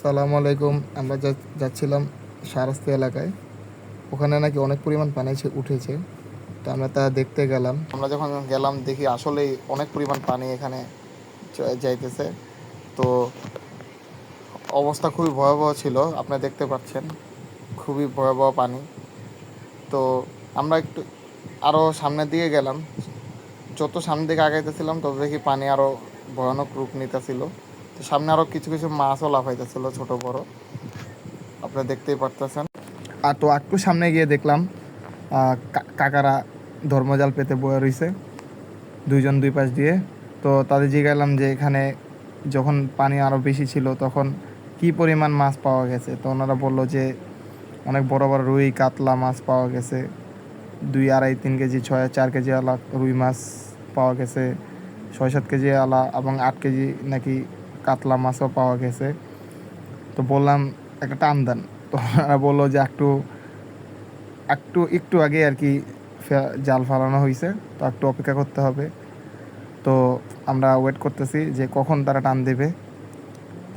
সালামু আলাইকুম। আমরা যাচ্ছিলাম শাহরাস্তি এলাকায়। ওখানে নাকি অনেক পরিমাণ পানি উঠেছে। তো আমরা তা দেখতে গেলাম। আমরা যখন গেলাম দেখি আসলেই অনেক পরিমাণ পানি এখানে যাইতেছে। তো অবস্থা খুবই ভয়াবহ ছিল, আপনি দেখতে পাচ্ছেন, খুবই ভয়াবহ পানি। তো আমরা একটু আরও সামনের দিকে গেলাম। যত সামনের দিকে আগাইতেছিলাম তত দেখি পানি আরও ভয়ানক রূপ নিতেছিল। তো সামনে আরও কিছু কিছু মাছও লাফাইতেছিল, ছোট বড়, আপনারা দেখতেই পারতেছেন। আর তো একটু সামনে গিয়ে দেখলাম কাকারা ধর্মজাল পেতে বয়ে রয়েছে, দুইজন দুই পাশ দিয়ে। তো তাদের জিজ্ঞাসলাম যে এখানে যখন পানি আরও বেশি ছিল তখন কি পরিমাণ মাছ পাওয়া গেছে। তো ওনারা বললো যে অনেক বড় বড় রুই কাতলা মাছ পাওয়া গেছে, 2, 2.5, 3 কেজি 6, 4 কেজি আলা রুই মাছ পাওয়া গেছে, 6, 7 কেজি আলা এবং 8 কেজি নাকি কাতলা মাছও পাওয়া গেছে। তো বললাম একটা টান দেন। তো ওনারা বললো যে একটু একটু একটু আগে আর কি জাল ফালানো হয়েছে, তো একটু অপেক্ষা করতে হবে। তো আমরা ওয়েট করতেছি যে কখন তারা টান দেবে।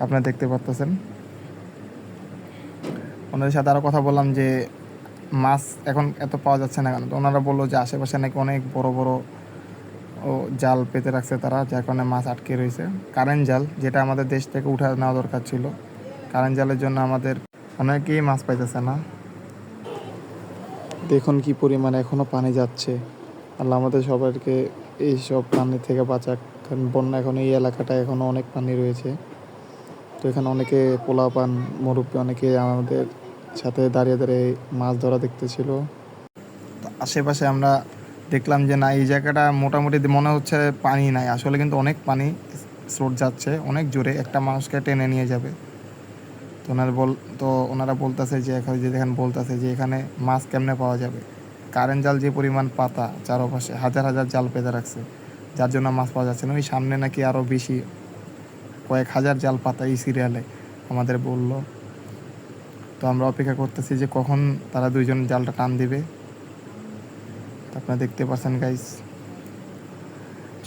আপনারা দেখতে পাচ্ছেন। ওনাদের সাথে আরও কথা বললাম যে মাছ এখন এত পাওয়া যাচ্ছে না কেন। তো ওনারা বললো যে আশেপাশে নাকি অনেক বড় বড় জাল পেতে রাখছে তারা, যার কারণে মাছ আটকে রয়েছে। কারেন্ট জাল, যেটা আমাদের দেশ থেকে উঠে নেওয়া দরকার ছিল। কারেন্ট জালের জন্য আমাদের অনেকেই মাছ পাইতেছে না। দেখুন কি পরিমাণে এখনও পানি যাচ্ছে। আল্লাহ আমাদের সবাইকে এইসব পানি থেকে বাঁচাক, কারণ বন্যা এখন এই এলাকাটায় এখনও অনেক পানি রয়েছে। তো এখানে অনেকে পোলাপান মুরব্বী অনেকে আমাদের সাথে দাঁড়িয়ে দাঁড়িয়ে মাছ ধরা দেখতেছিল। আশেপাশে আমরা দেখলাম যে না, এই জায়গাটা মোটামুটি মনে হচ্ছে পানি নাই, আসলে কিন্তু অনেক পানি স্রোত যাচ্ছে অনেক জোরে, একটা মানুষকে টেনে নিয়ে যাবে। তো ওনারা বলতেছে যে যেখানে বলতেছে যে এখানে মাছ কেমনে পাওয়া যাবে। কারেন্ট জাল যে পরিমাণ পাতা, চারপাশে হাজার হাজার জাল পেতে রাখছে, যার জন্য মাছ পাওয়া যাচ্ছে না। ওই সামনে নাকি আরও বেশি, কয়েক হাজার জাল পাতা এই সিরিয়ালে আমাদের বলল। তো আমরা অপেক্ষা করতেছি যে কখন তারা দুইজন জালটা টান দিবে। আপনারা দেখতে পাচ্ছেন গাইস।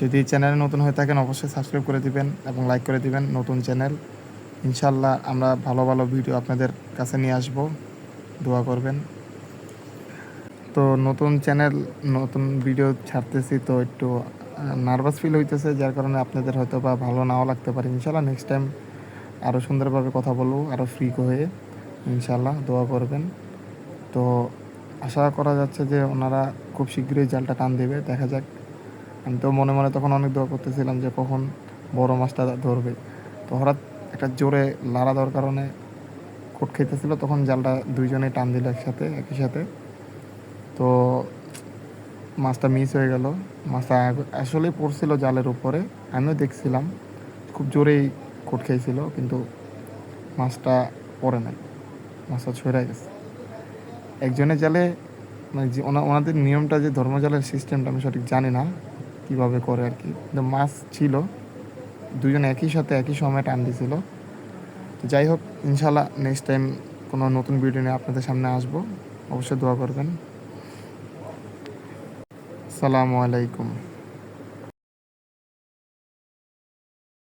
যদি চ্যানেলে নতুন হয়ে থাকেন অবশ্যই সাবস্ক্রাইব করে দিবেন এবং লাইক করে দিবেন। নতুন চ্যানেল, ইনশাল্লাহ আমরা ভালো ভালো ভিডিও আপনাদের কাছে নিয়ে আসব, দোয়া করবেন। তো নতুন চ্যানেল, নতুন ভিডিও ছাড়তেছি, তো একটু নার্ভাস ফিল হইতেছে, যার কারণে আপনাদের হয়তো বা ভালো নাও লাগতে পারে। ইনশাল্লাহ নেক্সট টাইম আরও সুন্দরভাবে কথা বলবো, আরও ফ্রি হয়ে। ইনশাল্লাহ দোয়া করবেন। তো আশা করা যাচ্ছে যে ওনারা খুব শীঘ্রই জালটা টান দেবে, দেখা যাক। আমি তো মনে মনে তখন অনেক দোয়া করতেছিলাম যে কখন বড় মাছটা ধরবে। তো হঠাৎ একটা জোরে লাড়া দেওয়ার কারণে কোট খাইতেছিল, তখন জালটা দুইজনেই টান দিল একই সাথে। তো মাছটা মিস হয়ে গেল। মাছটা আসলেই পড়ছিল জালের উপরে, আমিও দেখছিলাম, খুব জোরেই কোট খাইছিল, কিন্তু মাছটা পড়ে নাই, মাছটা ছড়ে গেছে একজনের জালে। মানে যে ওনাদের নিয়মটা, যে ধর্মজালের সিস্টেমটা আমি সঠিক জানি না কীভাবে করে আর কি, কিন্তু মাছ ছিল, দুজন একই সাথে একই সময় টান দিছিল। তো যাই হোক, ইনশাল্লাহ নেক্সট টাইম কোনো নতুন ভিডিও নিয়ে আপনাদের সামনে আসবো, অবশ্যই দোয়া করবেন। আসসালামু আলাইকুম।